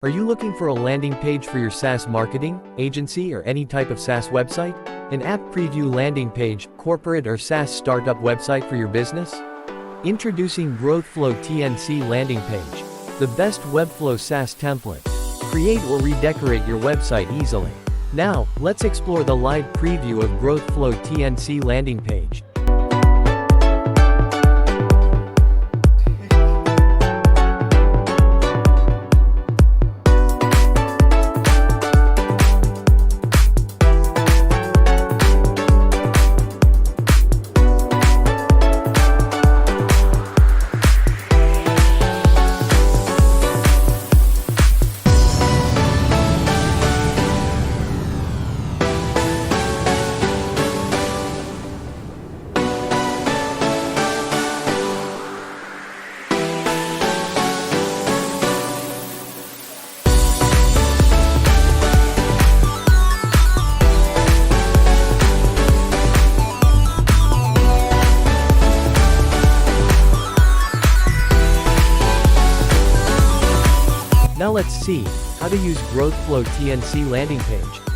Are you looking for a landing page for your SaaS marketing, agency, or any type of SaaS website? An app preview landing page, corporate or SaaS startup website for your business? Introducing GrowthFlow TNC Landing Page, the best Webflow SaaS template. Create or redecorate your website easily. Now, let's explore the live preview of GrowthFlow TNC Landing Page. Now let's see how to use GrowthFlow TNC Landing Page.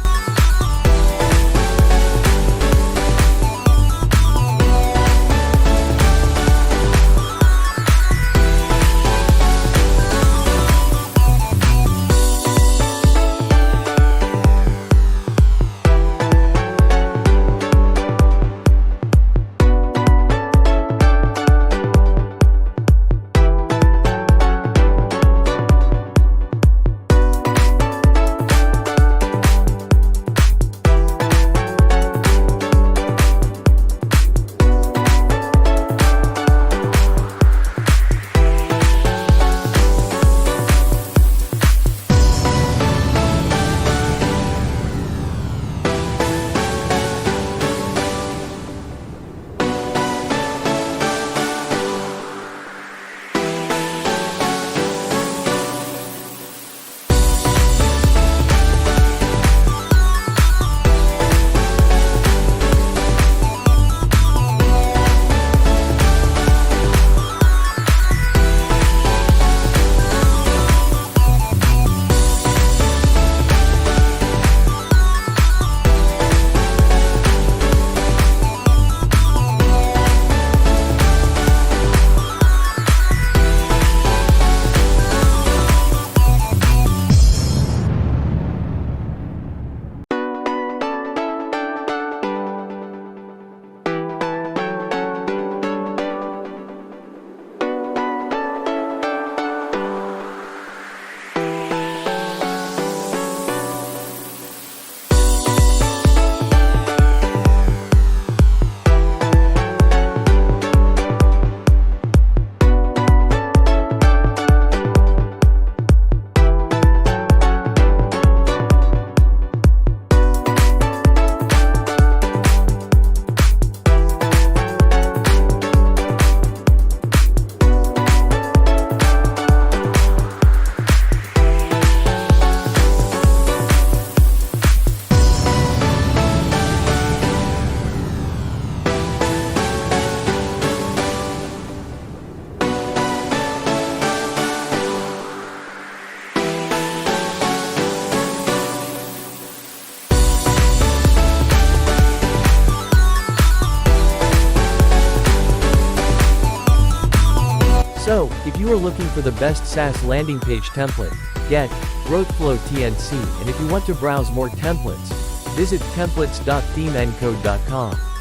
So, if you are looking for the best SaaS landing page template, get GrowthFlow TNC, and if you want to browse more templates, visit templates.ThemeNcode.com.